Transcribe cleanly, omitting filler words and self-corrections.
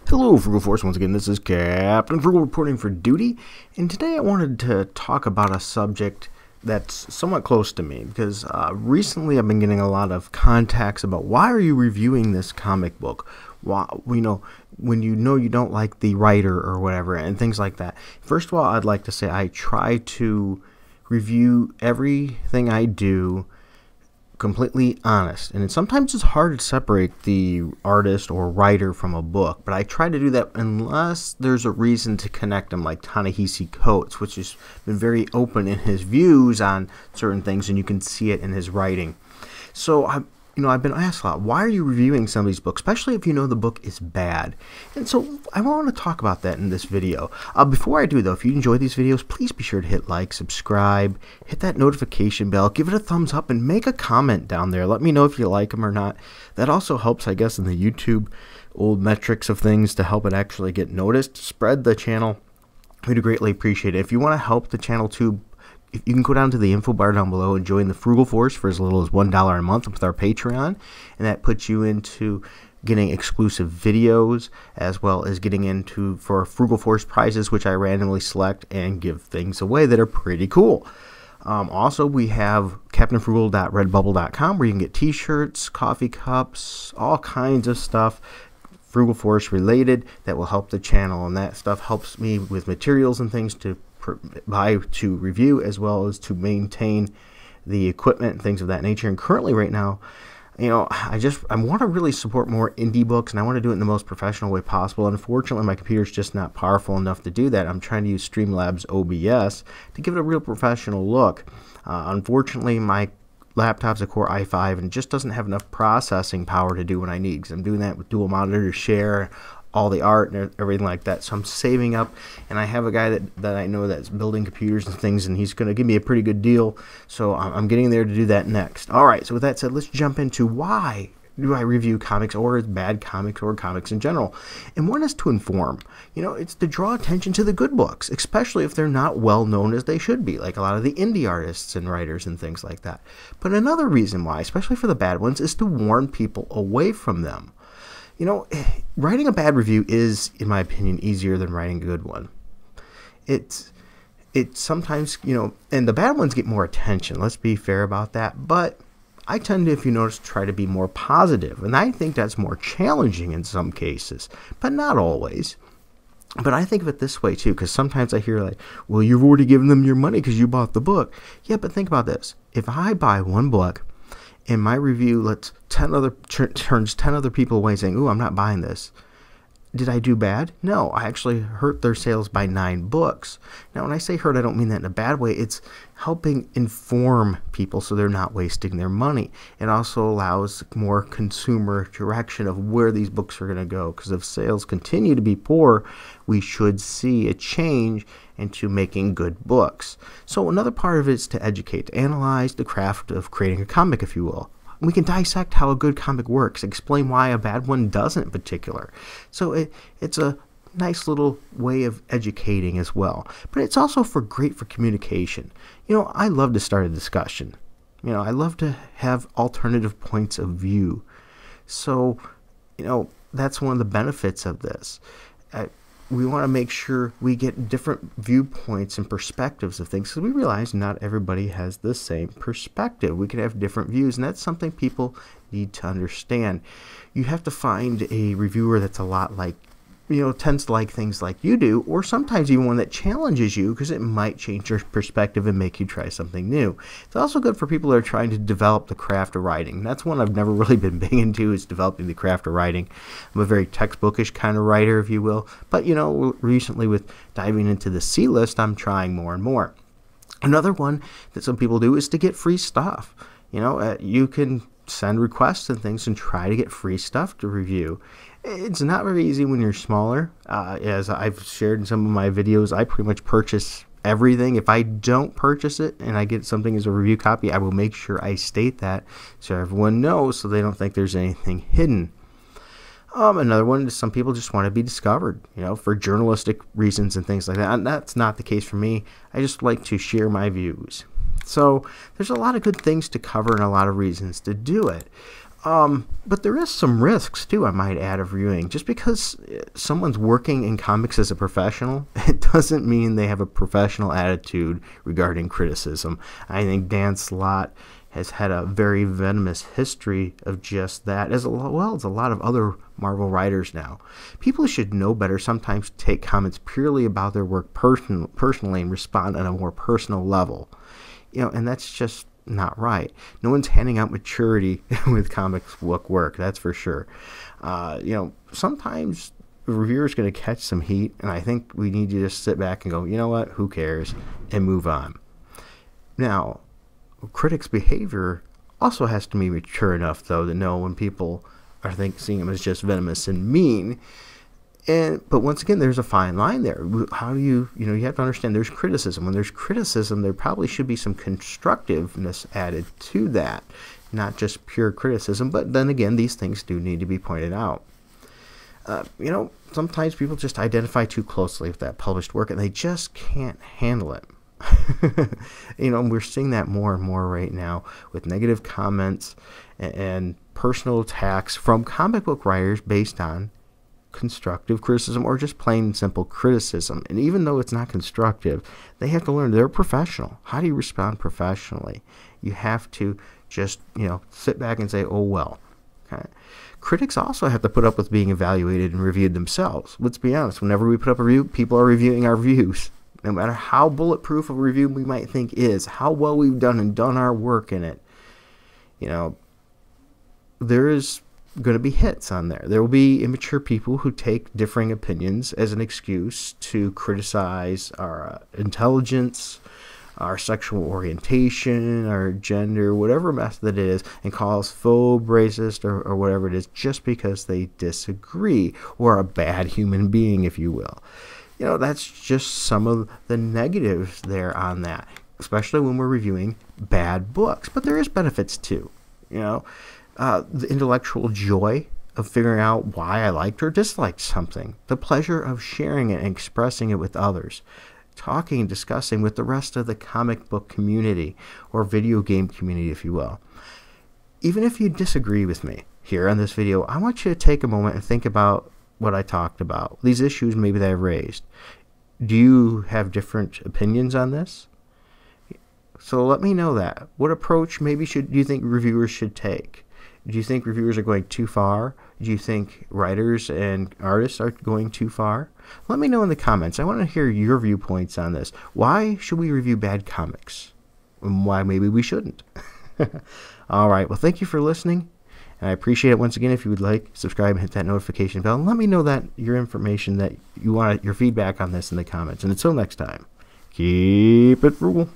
Hello, Frugal Force. Once again, this is Captain Frugal reporting for duty, and today I wanted to talk about a subject that's somewhat close to me because recently I've been getting a lot of contacts about why are you reviewing this comic book? Why, when you know you don't like the writer or whatever, and things like that. First of all, I'd like to say I try to review everything I do completely honest, and sometimes it's hard to separate the artist or writer from a book, but I try to do that unless there's a reason to connect them, like Ta-Nehisi Coates, which has been very open in his views on certain things, and you can see it in his writing. So I've been asked a lot, why are you reviewing some of these books, especially if you know the book is bad? And so I want to talk about that in this video. Before I do, though, if you enjoy these videos, please be sure to hit like, subscribe, hit that notification bell, give it a thumbs up, and make a comment down there. Let me know if you like them or not. That also helps, I guess, in the YouTube old metrics of things to help it actually get noticed. Spread the channel. We'd greatly appreciate it. If you want to help the channel too, you can go down to the info bar down below and join the Frugal Force for as little as $1 a month with our Patreon, and that puts you into getting exclusive videos as well as getting into for Frugal Force prizes, which I randomly select and give things away that are pretty cool. Also, we have CaptainFrugal.redbubble.com where you can get t-shirts, coffee cups, all kinds of stuff Frugal Force related that will help the channel, and that stuff helps me with materials and things to buy to review as well as to maintain the equipment and things of that nature. And currently right now, I want to really support more indie books, and I want to do it in the most professional way possible. Unfortunately, my computer's just not powerful enough to do that. I'm trying to use Streamlabs OBS to give it a real professional look. Unfortunately, my laptop's a Core i5 and just doesn't have enough processing power to do what I need, because I'm doing that with dual monitor to share all the art and everything like that. So I'm saving up, and I have a guy that I know that's building computers and things, and he's going to give me a pretty good deal. So I'm getting there to do that next. All right, so with that said, let's jump into why do I review comics, or bad comics, or comics in general. And one is to inform. It's to draw attention to the good books, especially if they're not well known as they should be, like a lot of the indie artists and writers and things like that. But another reason why, especially for the bad ones, is to warn people away from them. Writing a bad review is, in my opinion, easier than writing a good one. It's sometimes, and the bad ones get more attention. Let's be fair about that. But I tend to, if you notice, try to be more positive. And I think that's more challenging in some cases, but not always. But I think of it this way, too, because sometimes I hear like, well, you've already given them your money because you bought the book. Yeah, but think about this. If I buy one book, and my review turns 10 other people away saying, ooh, I'm not buying this. Did I do bad? No, I actually hurt their sales by 9 books. Now, when I say hurt, I don't mean that in a bad way. It's helping inform people so they're not wasting their money. It also allows more consumer direction of where these books are going to go, because if sales continue to be poor, we should see a change into making good books. So another part of it is to educate, to analyze the craft of creating a comic, if you will. We can dissect how a good comic works, explain why a bad one doesn't in particular. So it's a nice little way of educating as well. But it's also great for communication. I love to start a discussion. I love to have alternative points of view. So, that's one of the benefits of this. We want to make sure we get different viewpoints and perspectives of things, because we realize not everybody has the same perspective. We can have different views, and that's something people need to understand. You have to find a reviewer that's a lot like, tends to like things like you do, or sometimes even one that challenges you, because it might change your perspective and make you try something new. It's also good for people that are trying to develop the craft of writing. That's one I've never really been big into, is developing the craft of writing. I'm a very textbookish kind of writer, if you will, but recently with diving into the C-list, I'm trying more and more. Another one that some people do is to get free stuff. You can send requests and things and try to get free stuff to review. It's not very easy when you're smaller. As I've shared in some of my videos, I pretty much purchase everything. If I don't purchase it and I get something as a review copy, I will make sure I state that so everyone knows, so they don't think there's anything hidden. Another one is some people just want to be discovered, for journalistic reasons and things like that. And that's not the case for me. I just like to share my views. So there's a lot of good things to cover and a lot of reasons to do it. But there is some risks too, I might add, of reviewing. Just because someone's working in comics as a professional, it doesn't mean they have a professional attitude regarding criticism. I think Dan Slott has had a very venomous history of just that, as well as a lot of other Marvel writers now. People should know better sometimes take comments purely about their work personally and respond on a more personal level. And that's just not right. No one's handing out maturity with comic book work, that's for sure. Sometimes the reviewer's going to catch some heat, and I think we need to just sit back and go, you know what, who cares, and move on. Now, critics' behavior also has to be mature enough, though, to know when people are seeing them as just venomous and mean. But once again, there's a fine line there. How do you have to understand there's criticism. When there's criticism, there probably should be some constructiveness added to that, not just pure criticism. But then again, these things do need to be pointed out. Sometimes people just identify too closely with that published work, and they just can't handle it. We're seeing that more and more right now with negative comments and personal attacks from comic book writers based on constructive criticism or just plain and simple criticism. And even though it's not constructive, they have to learn they're professional. How do you respond professionally? You have to just sit back and say, oh well. Okay. Critics also have to put up with being evaluated and reviewed themselves. Let's be honest, whenever we put up a review, people are reviewing our reviews. No matter how bulletproof a review we might think is, how well we've done our work in it, there is going to be hits on there. There will be immature people who take differing opinions as an excuse to criticize our intelligence, our sexual orientation, our gender, whatever method it is, and call us phobe, racist, or whatever it is, just because they disagree, or a bad human being, if you will. That's just some of the negatives there on that, especially when we're reviewing bad books. But there is benefits too. The intellectual joy of figuring out why I liked or disliked something, the pleasure of sharing it and expressing it with others, talking and discussing with the rest of the comic book community or video game community, if you will. Even if you disagree with me here on this video, I want you to take a moment and think about what I talked about, these issues maybe that I raised. Do you have different opinions on this? So let me know that. What approach maybe do you think reviewers should take? Do you think reviewers are going too far? Do you think writers and artists are going too far? Let me know in the comments. I want to hear your viewpoints on this. Why should we review bad comics? And why maybe we shouldn't? All right. Well, thank you for listening. And I appreciate it once again. If you would like, subscribe and hit that notification bell. And let me know that your information, that you want your feedback on this in the comments. And until next time, keep it frugal.